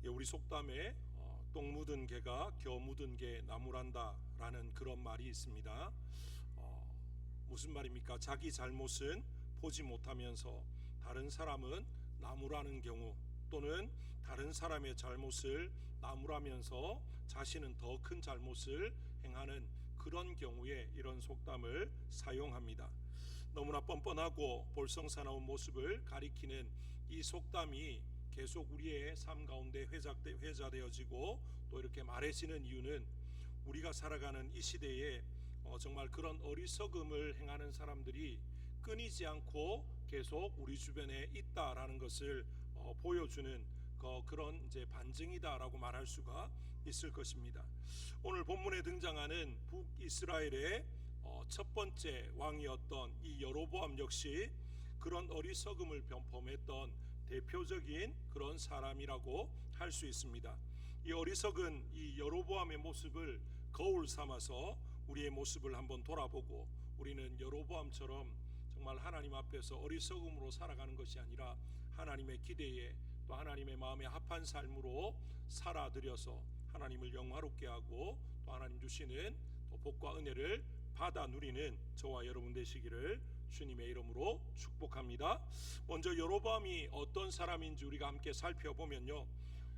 우리 속담에 똥 묻은 개가 겨 묻은 개 나무란다 라는 그런 말이 있습니다. 무슨 말입니까? 자기 잘못은 보지 못하면서 다른 사람은 나무라는 경우, 또는 다른 사람의 잘못을 나무라면서 자신은 더 큰 잘못을 행하는 그런 경우에 이런 속담을 사용합니다. 너무나 뻔뻔하고 볼썽사나운 모습을 가리키는 이 속담이 계속 우리의 삶 가운데 회자되어지고 또 이렇게 말해지는 이유는 우리가 살아가는 이 시대에 정말 그런 어리석음을 행하는 사람들이 끊이지 않고 계속 우리 주변에 있다라는 것을 보여주는 그런 이제 반증이다라고 말할 수가 있을 것입니다. 오늘 본문에 등장하는 북이스라엘의 첫 번째 왕이었던 이 여로보암 역시 그런 어리석음을 범했던 대표적인 그런 사람이라고 할 수 있습니다. 이 어리석은 이 여로보암의 모습을 거울 삼아서 우리의 모습을 한번 돌아보고 우리는 여로보암처럼 정말 하나님 앞에서 어리석음으로 살아가는 것이 아니라 하나님의 기대에 또 하나님의 마음에 합한 삶으로 살아들여서 하나님을 영화롭게 하고 또 하나님 주시는 또 복과 은혜를 받아 누리는 저와 여러분 되시기를 주님의 이름으로 축복합니다. 먼저 여로보암이 어떤 사람인지 우리가 함께 살펴보면요,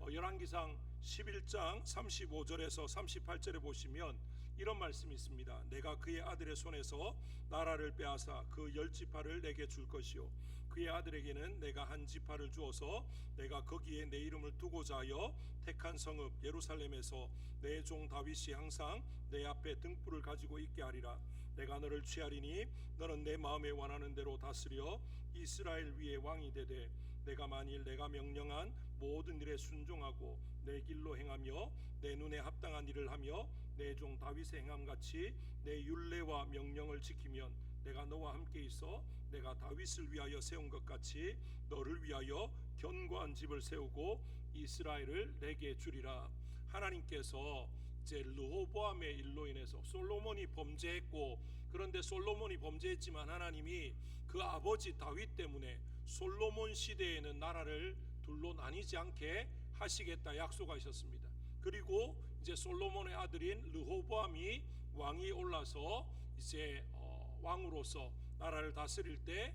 열왕기상 11장 35절에서 38절에 보시면 이런 말씀이 있습니다. 내가 그의 아들의 손에서 나라를 빼앗아 그 10지파를 내게 줄 것이요 그의 아들에게는 내가 한 지파를 주어서 내가 거기에 내 이름을 두고자 하여 택한 성읍 예루살렘에서 내 종 다윗이 항상 내 앞에 등불을 가지고 있게 하리라. 내가 너를 취하리니 너는 내 마음에 원하는 대로 다스려 이스라엘 위에 왕이 되되 내가 만일 내가 명령한 모든 일에 순종하고 내 길로 행하며 내 눈에 합당한 일을 하며 내 종 다윗의 행함같이 내 율례와 명령을 지키면 내가 너와 함께 있어 내가 다윗을 위하여 세운 것 같이 너를 위하여 견고한 집을 세우고 이스라엘을 내게 주리라. 하나님께서 이제 르호보암의 일로 인해서 솔로몬이 범죄했고, 그런데 솔로몬이 범죄했지만 하나님이 그 아버지 다윗 때문에 솔로몬 시대에는 나라를 둘로 나뉘지 않게 하시겠다 약속하셨습니다. 그리고 이제 솔로몬의 아들인 르호보암이 왕이 올라서 이제 왕으로서 나라를 다스릴 때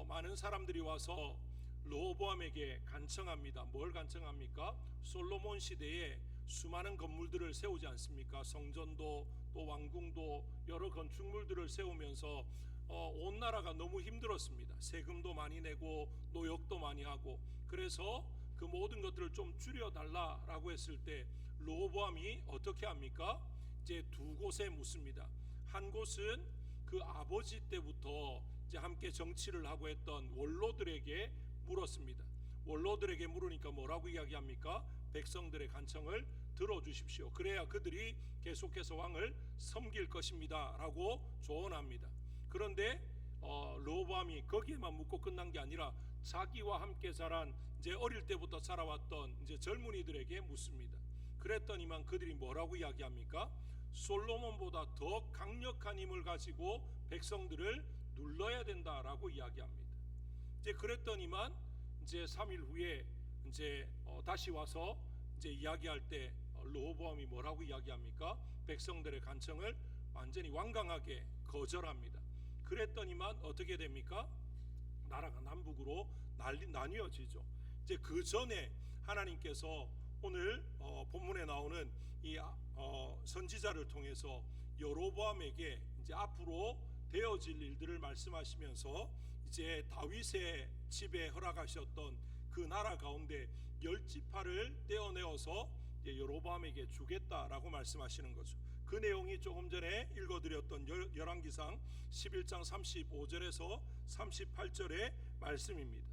많은 사람들이 와서 르호보암에게 간청합니다. 뭘 간청합니까? 솔로몬 시대에 수많은 건물들을 세우지 않습니까? 성전도 또 왕궁도 여러 건축물들을 세우면서 온 나라가 너무 힘들었습니다. 세금도 많이 내고 노역도 많이 하고, 그래서 그 모든 것들을 좀 줄여달라라고 했을 때 르호보암이 어떻게 합니까? 이제 두 곳에 묻습니다. 한 곳은 그 아버지 때부터 이제 함께 정치를 하고 했던 원로들에게 물었습니다. 원로들에게 물으니까 뭐라고 이야기합니까? 백성들의 간청을 들어주십시오. 그래야 그들이 계속해서 왕을 섬길 것입니다 라고 조언합니다. 그런데 르호보암이 거기에만 묻고 끝난 게 아니라 자기와 함께 자란 이제 어릴 때부터 살아왔던 이제 젊은이들에게 묻습니다. 그랬더니만 그들이 뭐라고 이야기합니까? 솔로몬보다 더 강력한 힘을 가지고 백성들을 눌러야 된다라고 이야기합니다. 이제 그랬더니만 이제 3일 후에 이제 다시 와서 이제 이야기할 때 르호보암이 뭐라고 이야기합니까? 백성들의 간청을 완전히 완강하게 거절합니다. 그랬더니만 어떻게 됩니까? 나라가 남북으로 나뉘어지죠. 이제 그 전에 하나님께서 오늘 본문에 나오는 이 선지자를 통해서 여로보암에게 이제 앞으로 되어질 일들을 말씀하시면서 이제 다윗의 집에 허락하셨던 그 나라 가운데 10지파를 떼어내어서 여로보암에게 주겠다라고 말씀하시는 거죠. 그 내용이 조금 전에 읽어드렸던 열왕기상 11장 35절에서 38절의 말씀입니다.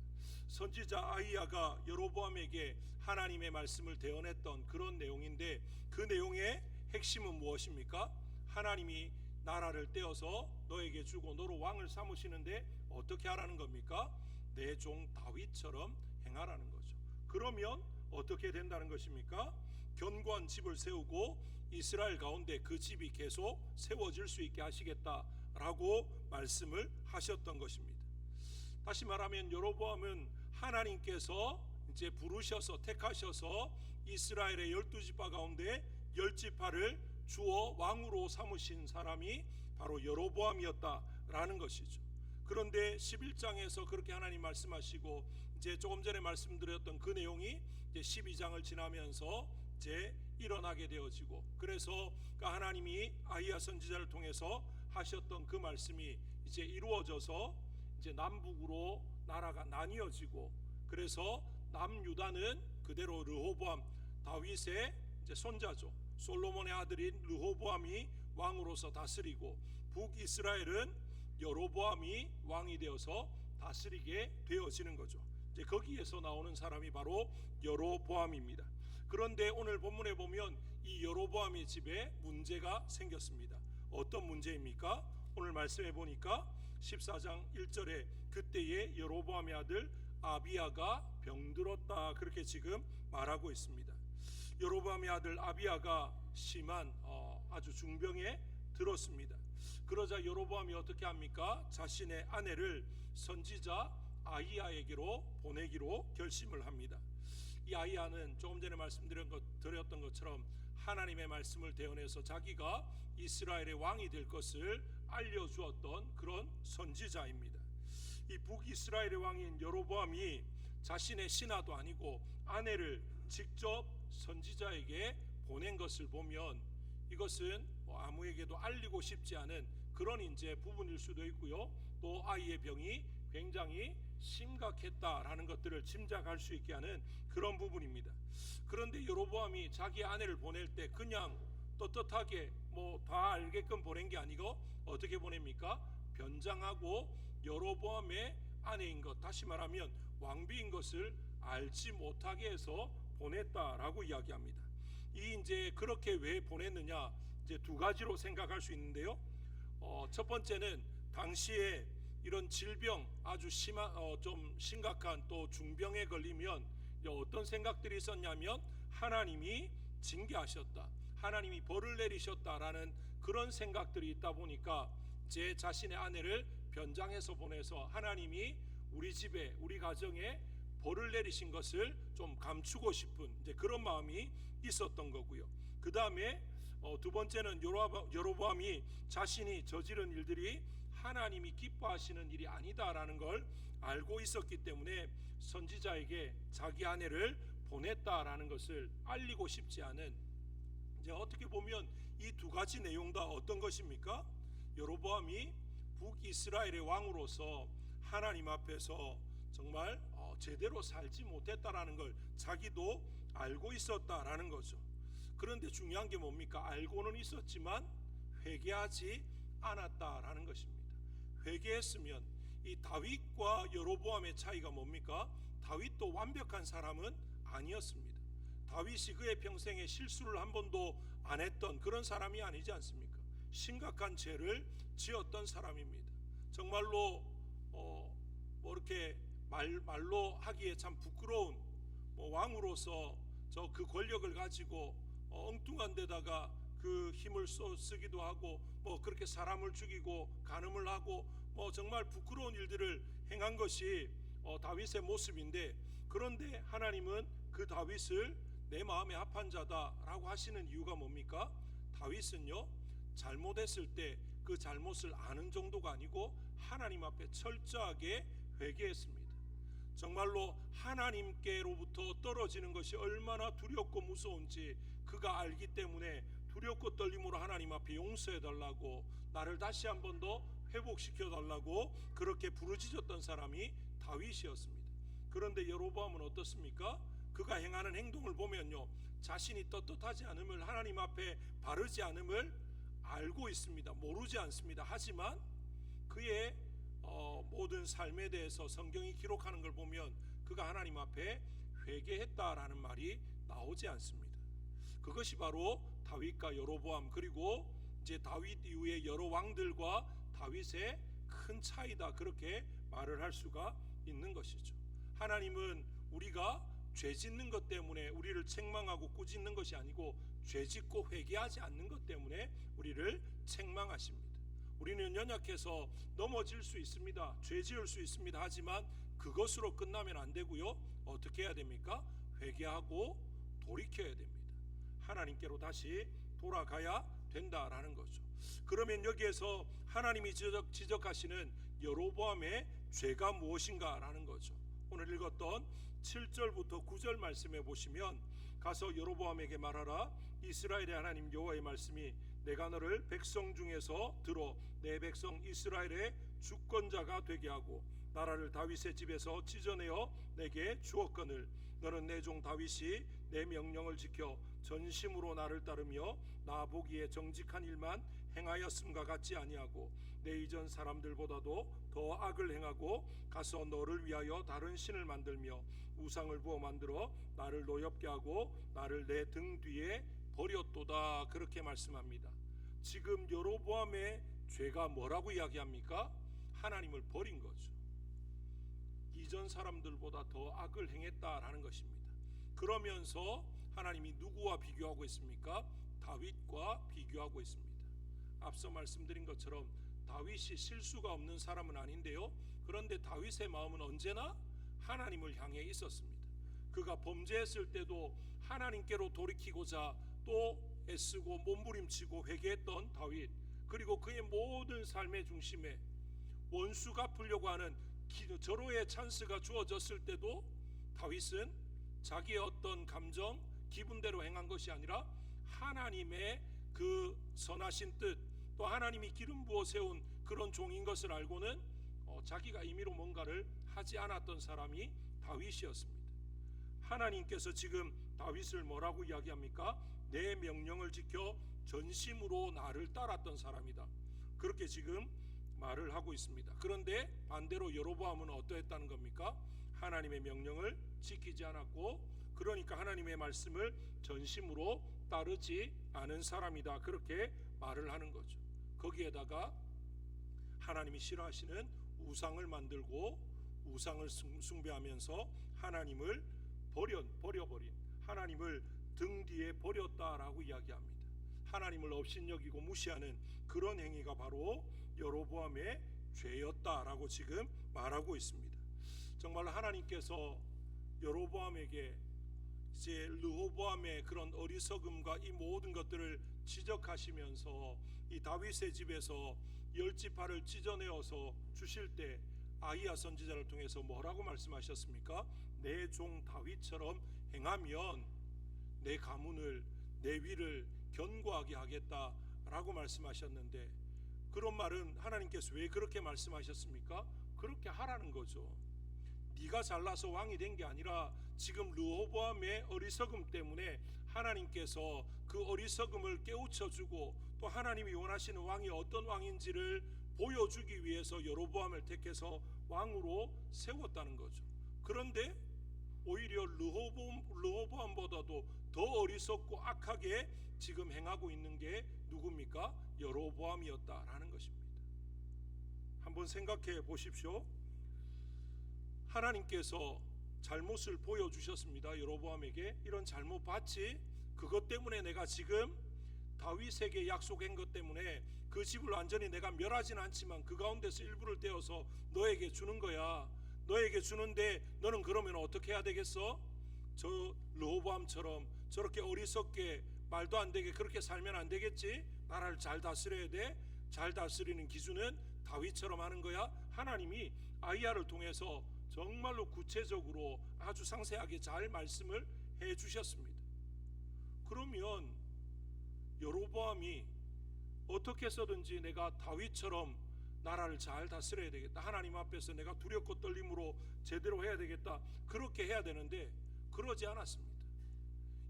선지자 아히야가 여로보암에게 하나님의 말씀을 대언했던 그런 내용인데, 그 내용의 핵심은 무엇입니까? 하나님이 나라를 떼어서 너에게 주고 너로 왕을 삼으시는데 어떻게 하라는 겁니까? 내 종 다윗처럼 행하라는 거죠. 그러면 어떻게 된다는 것입니까? 견고한 집을 세우고 이스라엘 가운데 그 집이 계속 세워질 수 있게 하시겠다라고 말씀을 하셨던 것입니다. 다시 말하면 여로보암은 하나님께서 이제 부르셔서 택하셔서 이스라엘의 12지파 가운데 10지파를 주어 왕으로 삼으신 사람이 바로 여로보암이었다라는 것이죠. 그런데 11장에서 그렇게 하나님 말씀하시고 이제 조금 전에 말씀드렸던 그 내용이 이제 12장을 지나면서 이제 일어나게 되어지고, 그래서 그 하나님이 아히야 선지자를 통해서 하셨던 그 말씀이 이제 이루어져서 이제 남북으로 나라가 나뉘어지고, 그래서 남유다는 그대로 르호보암 다윗의 이제 손자죠. 솔로몬의 아들인 르호보암이 왕으로서 다스리고, 북이스라엘은 여로보암이 왕이 되어서 다스리게 되어지는 거죠. 이제 거기에서 나오는 사람이 바로 여로보암입니다. 그런데 오늘 본문에 보면 이 여로보암의 집에 문제가 생겼습니다. 어떤 문제입니까? 오늘 말씀해 보니까 14장 1절에 그때의 여로보암의 아들 아비야가 병들었다, 그렇게 지금 말하고 있습니다. 여로보암의 아들 아비야가 심한 아주 중병에 들었습니다. 그러자 여로보암이 어떻게 합니까? 자신의 아내를 선지자 아히야에게로 보내기로 결심을 합니다. 이 아히야는 조금 전에 말씀드렸던 것처럼 하나님의 말씀을 대언해서 자기가 이스라엘의 왕이 될 것을 알려주었던 그런 선지자입니다. 이 북이스라엘의 왕인 여로보암이 자신의 신하도 아니고 아내를 직접 선지자에게 보낸 것을 보면 이것은 아무에게도 알리고 싶지 않은 그런 이제 부분일 수도 있고요. 또 아이의 병이 굉장히 심각했다라는 것들을 짐작할 수 있게 하는 그런 부분입니다. 그런데 여로보암이 자기 아내를 보낼 때 그냥 떳떳하게 다 알게끔 보낸 게 아니고 어떻게 보냅니까? 변장하고 여로보암의 아내인 것, 다시 말하면 왕비인 것을 알지 못하게 해서 보냈다라고 이야기합니다. 이 이제 그렇게 왜 보냈느냐, 이제 두 가지로 생각할 수 있는데요. 첫 번째는 당시에 이런 질병 아주 좀 심각한 또 중병에 걸리면 어떤 생각들이 있었냐면 하나님이 징계하셨다, 하나님이 벌을 내리셨다라는 그런 생각들이 있다 보니까 제 자신의 아내를 변장해서 보내서 하나님이 우리 집에 우리 가정에 벌을 내리신 것을 좀 감추고 싶은 이제 그런 마음이 있었던 거고요. 그 다음에 두 번째는 여로보암이 자신이 저지른 일들이 하나님이 기뻐하시는 일이 아니다라는 걸 알고 있었기 때문에 선지자에게 자기 아내를 보냈다라는 것을 알리고 싶지 않은, 이제 어떻게 보면 이 두 가지 내용 다 어떤 것입니까? 여로보암이 북이스라엘의 왕으로서 하나님 앞에서 정말 제대로 살지 못했다라는 걸 자기도 알고 있었다라는 거죠. 그런데 중요한 게 뭡니까? 알고는 있었지만 회개하지 않았다라는 것입니다. 회개했으면 이 다윗과 여로보암의 차이가 뭡니까? 다윗도 완벽한 사람은 아니었습니다. 다윗이 그의 평생에 실수를 한 번도 안 했던 그런 사람이 아니지 않습니까? 심각한 죄를 지었던 사람입니다. 정말로 이렇게 말로 하기에 참 부끄러운 왕으로서 그 권력을 가지고 엉뚱한 데다가 그 힘을 쓰기도 하고 그렇게 사람을 죽이고 간음을 하고 정말 부끄러운 일들을 행한 것이 다윗의 모습인데, 그런데 하나님은 그 다윗을 내 마음에 합한 자다라고 하시는 이유가 뭡니까? 다윗은요, 잘못했을 때 그 잘못을 아는 정도가 아니고 하나님 앞에 철저하게 회개했습니다. 정말로 하나님께로부터 떨어지는 것이 얼마나 두렵고 무서운지 그가 알기 때문에 두렵고 떨림으로 하나님 앞에 용서해 달라고, 나를 다시 한 번 더 회복시켜 달라고 그렇게 부르짖었던 사람이 다윗이었습니다. 그런데 여로보암은 어떻습니까? 그가 행하는 행동을 보면요, 자신이 떳떳하지 않음을, 하나님 앞에 바르지 않음을 알고 있습니다. 모르지 않습니다. 하지만 그의 모든 삶에 대해서 성경이 기록하는 걸 보면 그가 하나님 앞에 회개했다라는 말이 나오지 않습니다. 그것이 바로 다윗과 여로보암, 그리고 이제 다윗 이후의 여러 왕들과 다윗의 큰 차이다, 그렇게 말을 할 수가 있는 것이죠. 하나님은 우리가 죄 짓는 것 때문에 우리를 책망하고 꾸짖는 것이 아니고 죄 짓고 회개하지 않는 것 때문에 우리를 책망하십니다. 우리는 연약해서 넘어질 수 있습니다. 죄 지을 수 있습니다. 하지만 그것으로 끝나면 안 되고요, 어떻게 해야 됩니까? 회개하고 돌이켜야 됩니다. 하나님께로 다시 돌아가야 된다라는 거죠. 그러면 여기에서 하나님이 지적하시는 여로보암의 죄가 무엇인가라는 거죠. 오늘 읽었던 7절부터 9절 말씀에 보시면, 가서 여로보암에게 말하라. 이스라엘의 하나님 여호와의 말씀이 내가 너를 백성 중에서 들어 내 백성 이스라엘의 주권자가 되게 하고 나라를 다윗의 집에서 찢어내어 내게 주었거늘 너는 내 종 다윗이 내 명령을 지켜 전심으로 나를 따르며 나 보기에 정직한 일만 행하였음과 같지 아니하고 내 이전 사람들보다도 더 악을 행하고 가서 너를 위하여 다른 신을 만들며 우상을 부어 만들어 나를 노엽게 하고 나를 내 등 뒤에 버렸도다. 그렇게 말씀합니다. 지금 여로보암의 죄가 뭐라고 이야기합니까? 하나님을 버린 거죠. 이전 사람들보다 더 악을 행했다라는 것입니다. 그러면서 하나님이 누구와 비교하고 있습니까? 다윗과 비교하고 있습니다. 앞서 말씀드린 것처럼 다윗이 실수가 없는 사람은 아닌데요, 그런데 다윗의 마음은 언제나 하나님을 향해 있었습니다. 그가 범죄했을 때도 하나님께로 돌이키고자 또 애쓰고 몸부림치고 회개했던 다윗, 그리고 그의 모든 삶의 중심에 원수 갚으려고 하는 절호의 찬스가 주어졌을 때도 다윗은 자기의 어떤 감정, 기분대로 행한 것이 아니라 하나님의 그 선하신 뜻, 또 하나님이 기름 부어 세운 그런 종인 것을 알고는 자기가 임의로 뭔가를 하지 않았던 사람이 다윗이었습니다. 하나님께서 지금 다윗을 뭐라고 이야기합니까? 내 명령을 지켜 전심으로 나를 따랐던 사람이다. 그렇게 지금 말을 하고 있습니다. 그런데 반대로 여로보암은 어떠했다는 겁니까? 하나님의 명령을 지키지 않았고, 그러니까 하나님의 말씀을 전심으로 따르지 않은 사람이다. 그렇게 말을 하는 거죠. 거기에다가 하나님이 싫어하시는 우상을 만들고 우상을 숭배하면서 하나님을 버려버린, 하나님을 등 뒤에 버렸다라고 이야기합니다. 하나님을 업신여기고 무시하는 그런 행위가 바로 여로보암의 죄였다라고 지금 말하고 있습니다. 정말 하나님께서 여로보암에게 이제 르호보암의 그런 어리석음과 이 모든 것들을 지적하시면서 이 다윗의 집에서 열지파를 찢어내어서 주실 때 아히야 선지자를 통해서 뭐라고 말씀하셨습니까? 내 종 다윗처럼 행하면 내 가문을, 내 위를 견고하게 하겠다라고 말씀하셨는데, 그런 말은 하나님께서 왜 그렇게 말씀하셨습니까? 그렇게 하라는 거죠. 네가 잘나서 왕이 된 게 아니라 지금 르호보암의 어리석음 때문에 하나님께서 그 어리석음을 깨우쳐주고 또 하나님이 원하시는 왕이 어떤 왕인지를 보여주기 위해서 여로보암을 택해서 왕으로 세웠다는 거죠. 그런데 오히려 르호보암보다도 더 어리석고 악하게 지금 행하고 있는 게 누굽니까? 여로보암이었다라는 것입니다. 한번 생각해 보십시오. 하나님께서 잘못을 보여주셨습니다. 여로보암에게 이런 잘못 봤지? 그것 때문에 내가 지금 다윗에게 약속한 것 때문에 그 집을 완전히 내가 멸하진 않지만 그 가운데서 일부를 떼어서 너에게 주는 거야. 너에게 주는데 너는 그러면 어떻게 해야 되겠어? 저 르호보암처럼 저렇게 어리석게 말도 안 되게 그렇게 살면 안 되겠지? 나라를 잘 다스려야 돼. 잘 다스리는 기준은 다윗처럼 하는 거야. 하나님이 아히야를 통해서 정말로 구체적으로 아주 상세하게 잘 말씀을 해 주셨습니다. 그러면 여로보암이 어떻게 해서든지 내가 다윗처럼 나라를 잘 다스려야 되겠다, 하나님 앞에서 내가 두렵고 떨림으로 제대로 해야 되겠다, 그렇게 해야 되는데 그러지 않았습니다.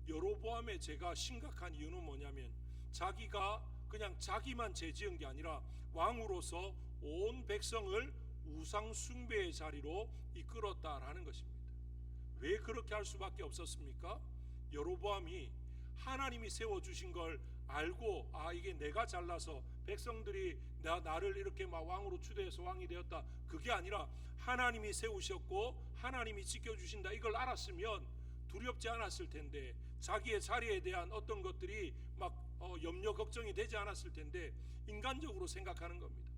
여로보암의 죄가 심각한 이유는 뭐냐면 자기가 그냥 자기만 죄 지은 게 아니라 왕으로서 온 백성을 우상 숭배의 자리로 이끌었다라는 것입니다. 왜 그렇게 할 수밖에 없었습니까? 여로보암이 하나님이 세워주신 걸 알고, 이게 내가 잘나서 백성들이 나를 이렇게 막 왕으로 추대해서 왕이 되었다, 그게 아니라 하나님이 세우셨고 하나님이 지켜주신다, 이걸 알았으면 두렵지 않았을 텐데, 자기의 자리에 대한 어떤 것들이 막 염려 걱정이 되지 않았을 텐데 인간적으로 생각하는 겁니다.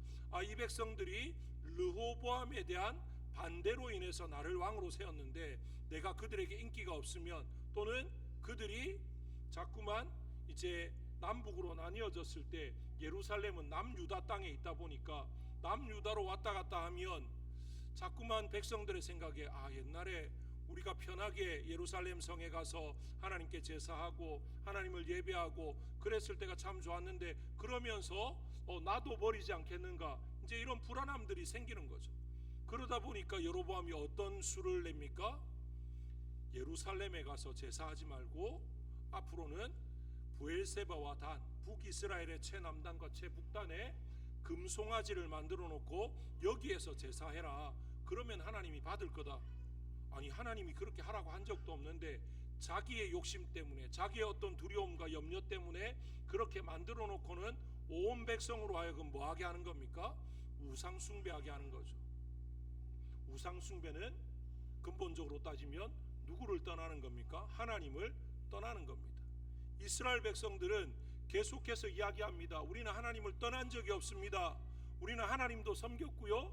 이 백성들이 르호보암에 대한 반대로 인해서 나를 왕으로 세웠는데 내가 그들에게 인기가 없으면, 또는 그들이 자꾸만 이제 남북으로 나뉘어졌을 때 예루살렘은 남유다 땅에 있다 보니까 남유다로 왔다 갔다 하면 자꾸만 백성들의 생각에 옛날에 우리가 편하게 예루살렘 성에 가서 하나님께 제사하고 하나님을 예배하고 그랬을 때가 참 좋았는데, 그러면서 나도 버리지 않겠는가, 이제 이런 불안함들이 생기는 거죠. 그러다 보니까 여로보암이 어떤 수를 냅니까? 예루살렘에 가서 제사하지 말고 앞으로는 브엘세바와 단, 북이스라엘의 최남단과 최북단에 금송아지를 만들어 놓고 여기에서 제사해라. 그러면 하나님이 받을 거다. 아니, 하나님이 그렇게 하라고 한 적도 없는데 자기의 욕심 때문에, 자기의 어떤 두려움과 염려 때문에 그렇게 만들어 놓고는 온 백성으로 하여금 뭐하게 하는 겁니까? 우상 숭배하게 하는 거죠. 우상 숭배는 근본적으로 따지면 누구를 떠나는 겁니까? 하나님을 떠나는 겁니다. 이스라엘 백성들은 계속해서 이야기합니다. 우리는 하나님을 떠난 적이 없습니다. 우리는 하나님도 섬겼고요,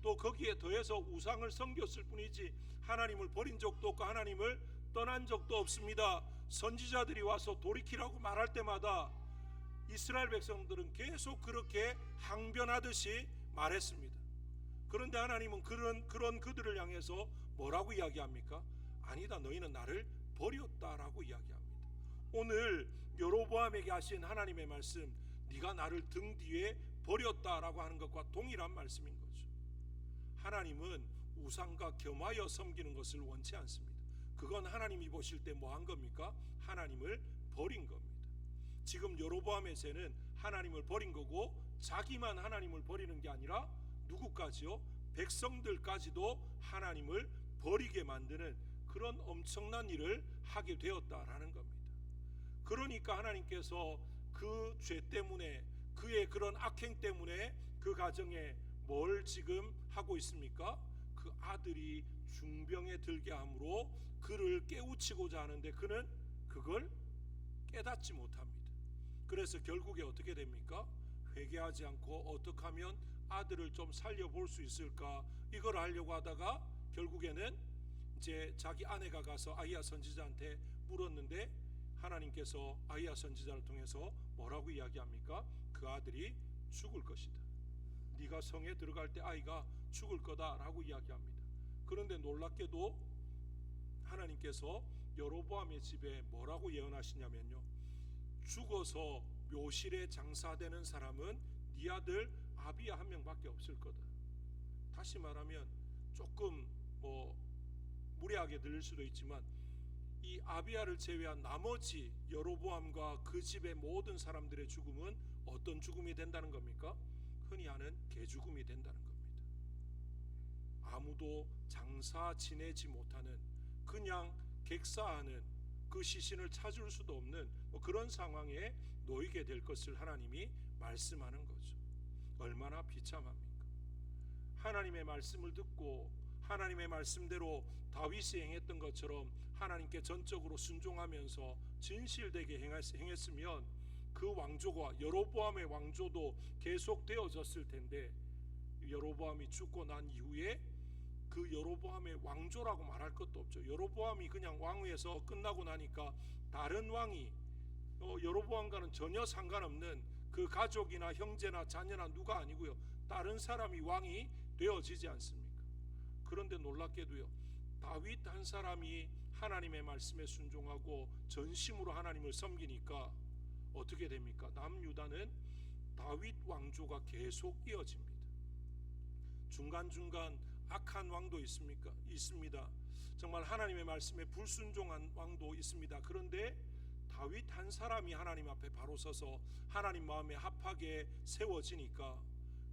또 거기에 더해서 우상을 섬겼을 뿐이지 하나님을 버린 적도 없고 하나님을 떠난 적도 없습니다. 선지자들이 와서 돌이키라고 말할 때마다 이스라엘 백성들은 계속 그렇게 항변하듯이 말했습니다. 그런데 하나님은 그런 그들을 향해서 뭐라고 이야기합니까? 아니다, 너희는 나를 버렸다라고 이야기합니다. 오늘 여로보암에게 하신 하나님의 말씀, 네가 나를 등 뒤에 버렸다라고 하는 것과 동일한 말씀인 거죠. 하나님은 우상과 겸하여 섬기는 것을 원치 않습니다. 그건 하나님이 보실 때 뭐 한 겁니까? 하나님을 버린 겁니다. 지금 여로보암의 죄는 하나님을 버린 거고, 자기만 하나님을 버리는 게 아니라 누구까지요? 백성들까지도 하나님을 버리게 만드는 그런 엄청난 일을 하게 되었다라는 겁니다. 그러니까 하나님께서 그 죄 때문에, 그의 그런 악행 때문에 그 가정에 뭘 지금 하고 있습니까? 그 아들이 중병에 들게 함으로 그를 깨우치고자 하는데 그는 그걸 깨닫지 못합니다. 그래서 결국에 어떻게 됩니까? 회개하지 않고 어떻게 하면 아들을 좀 살려볼 수 있을까, 이걸 하려고 하다가 결국에는 이제 자기 아내가 가서 아히야 선지자한테 물었는데 하나님께서 아히야 선지자를 통해서 뭐라고 이야기합니까? 그 아들이 죽을 것이다. 네가 성에 들어갈 때 아이가 죽을 거다라고 이야기합니다. 그런데 놀랍게도 하나님께서 여로보암의 집에 뭐라고 예언하시냐면요, 죽어서 묘실에 장사되는 사람은 네 아들 아비야 한 명밖에 없을 거다. 다시 말하면 조금 무례하게 들릴 수도 있지만 이 아비야를 제외한 나머지 여로보암과 그 집의 모든 사람들의 죽음은 어떤 죽음이 된다는 겁니까? 흔히 하는 개죽음이 된다는 겁니다. 아무도 장사 지내지 못하는, 그냥 객사하는, 그 시신을 찾을 수도 없는 그런 상황에 놓이게 될 것을 하나님이 말씀하는 거죠. 얼마나 비참합니까? 하나님의 말씀을 듣고 하나님의 말씀대로 다윗이 행했던 것처럼 하나님께 전적으로 순종하면서 진실되게 행했으면 그 왕조가, 여로보암의 왕조도 계속되어졌을 텐데, 여로보암이 죽고 난 이후에 그 여로보암의 왕조라고 말할 것도 없죠. 여로보암이 그냥 왕위에서 끝나고 나니까 다른 왕이 여로보암과는 전혀 상관없는 그 가족이나 형제나 자녀나 누가 아니고요, 다른 사람이 왕이 되어지지 않습니까? 그런데 놀랍게도요, 다윗 한 사람이 하나님의 말씀에 순종하고 전심으로 하나님을 섬기니까 어떻게 됩니까? 남유다는 다윗 왕조가 계속 이어집니다. 중간중간 악한 왕도 있습니다. 정말 하나님의 말씀에 불순종한 왕도 있습니다. 그런데 다윗 한 사람이 하나님 앞에 바로 서서 하나님 마음에 합하게 세워지니까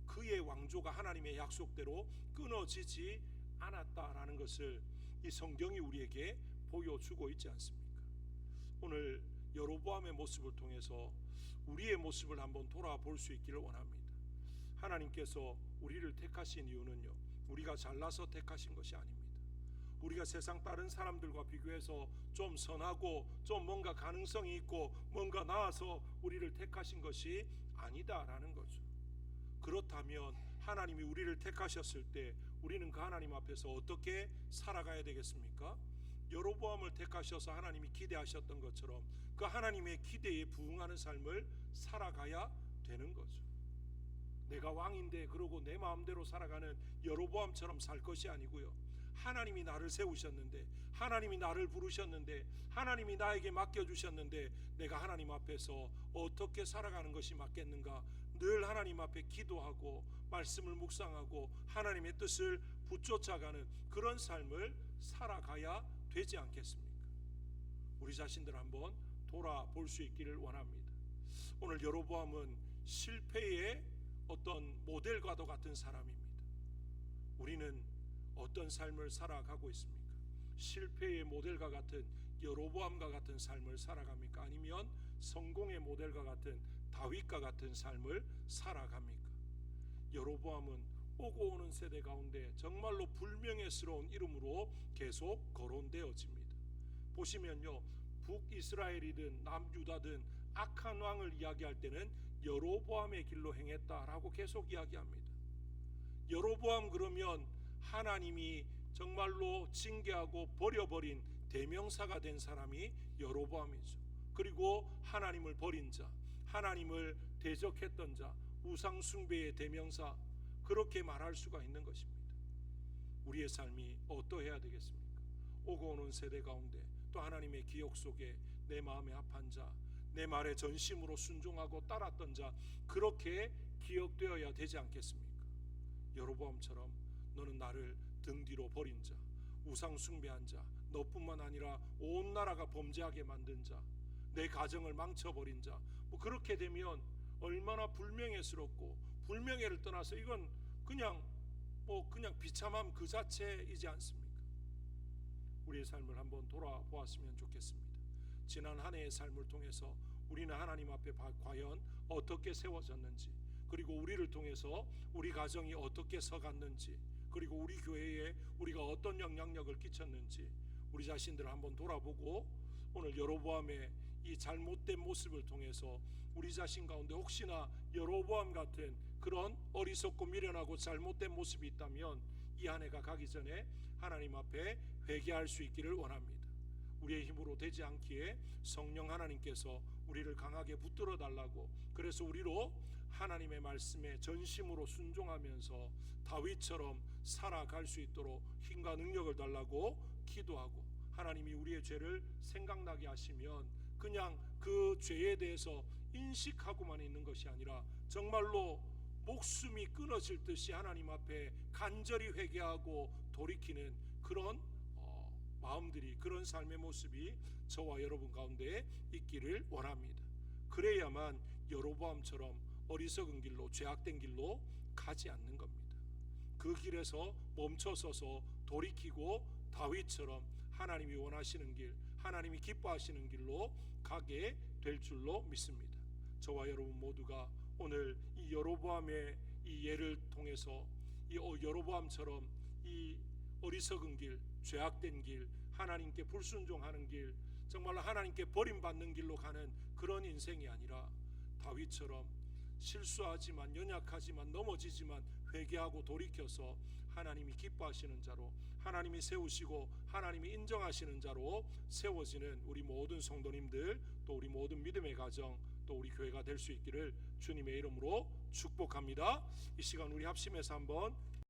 그의 왕조가 하나님의 약속대로 끊어지지 않았다라는 것을 이 성경이 우리에게 보여주고 있지 않습니까? 오늘 여로보암의 모습을 통해서 우리의 모습을 한번 돌아볼 수 있기를 원합니다. 하나님께서 우리를 택하신 이유는요, 우리가 잘나서 택하신 것이 아닙니다. 우리가 세상 다른 사람들과 비교해서 좀 선하고 좀 뭔가 가능성이 있고 뭔가 나아서 우리를 택하신 것이 아니다라는 거죠. 그렇다면 하나님이 우리를 택하셨을 때 우리는 그 하나님 앞에서 어떻게 살아가야 되겠습니까? 여로보암을 택하셔서 하나님이 기대하셨던 것처럼 그 하나님의 기대에 부응하는 삶을 살아가야 되는 거죠. 내가 왕인데 그러고 내 마음대로 살아가는 여로보암처럼 살 것이 아니고요, 하나님이 나를 세우셨는데, 하나님이 나를 부르셨는데, 하나님이 나에게 맡겨주셨는데 내가 하나님 앞에서 어떻게 살아가는 것이 맞겠는가, 늘 하나님 앞에 기도하고 말씀을 묵상하고 하나님의 뜻을 붙쫓아가는 그런 삶을 살아가야 되지 않겠습니까? 우리 자신들 한번 돌아볼 수 있기를 원합니다. 오늘 여로보암은 실패의 어떤 모델과도 같은 사람입니다. 우리는 어떤 삶을 살아가고 있습니까? 실패의 모델과 같은 여로보암과 같은 삶을 살아갑니까? 아니면 성공의 모델과 같은 다윗과 같은 삶을 살아갑니까? 여로보암은 오고 오는 세대 가운데 정말로 불명예스러운 이름으로 계속 거론되어집니다. 보시면요, 북이스라엘이든 남유다든 악한 왕을 이야기할 때는 여로보암의 길로 행했다라고 계속 이야기합니다. 여로보암 그러면 하나님이 정말로 징계하고 버려버린 대명사가 된 사람이 여로보암이죠. 그리고 하나님을 버린 자, 하나님을 대적했던 자, 우상 숭배의 대명사, 그렇게 말할 수가 있는 것입니다. 우리의 삶이 어떠해야 되겠습니까? 오고 오는 세대 가운데 또 하나님의 기억 속에 내 마음에 합한 자, 내 말에 전심으로 순종하고 따랐던 자, 그렇게 기억되어야 되지 않겠습니까? 여로보암처럼 너는 나를 등 뒤로 버린 자, 우상 숭배한 자, 너뿐만 아니라 온 나라가 범죄하게 만든 자, 내 가정을 망쳐버린 자, 그렇게 되면 얼마나 불명예스럽고, 불명예를 떠나서 이건 그냥 비참함 그 자체이지 않습니까? 우리의 삶을 한번 돌아보았으면 좋겠습니다. 지난 한 해의 삶을 통해서 우리는 하나님 앞에 과연 어떻게 세워졌는지, 그리고 우리를 통해서 우리 가정이 어떻게 서갔는지, 그리고 우리 교회에 우리가 어떤 영향력을 끼쳤는지 우리 자신들을 한번 돌아보고, 오늘 여로보암의 이 잘못된 모습을 통해서 우리 자신 가운데 혹시나 여로보암 같은 그런 어리석고 미련하고 잘못된 모습이 있다면 이 한 해가 가기 전에 하나님 앞에 회개할 수 있기를 원합니다. 우리의 힘으로 되지 않기에 성령 하나님께서 우리를 강하게 붙들어 달라고, 그래서 우리로 하나님의 말씀에 전심으로 순종하면서 다윗처럼 살아갈 수 있도록 힘과 능력을 달라고 기도하고, 하나님이 우리의 죄를 생각나게 하시면 그냥 그 죄에 대해서 인식하고만 있는 것이 아니라 정말로 목숨이 끊어질 듯이 하나님 앞에 간절히 회개하고 돌이키는 그런 마음들이, 그런 삶의 모습이 저와 여러분 가운데 있기를 원합니다. 그래야만 여로보암처럼 어리석은 길로, 죄악된 길로 가지 않는 겁니다. 그 길에서 멈춰서서 돌이키고 다윗처럼 하나님이 원하시는 길, 하나님이 기뻐하시는 길로 가게 될 줄로 믿습니다. 저와 여러분 모두가 오늘 이 여로보암의 이 예를 통해서 이 여로보암처럼 이 어리석은 길, 죄악된 길, 하나님께 불순종하는 길, 정말로 하나님께 버림받는 길로 가는 그런 인생이 아니라 다윗처럼 실수하지만, 연약하지만, 넘어지지만 회개하고 돌이켜서 하나님이 기뻐하시는 자로, 하나님이 세우시고 하나님이 인정하시는 자로 세워지는 우리 모든 성도님들, 또 우리 모든 믿음의 가정, 또 우리 교회가 될 수 있기를 주님의 이름으로 축복합니다. 이 시간 우리 합심해서 한번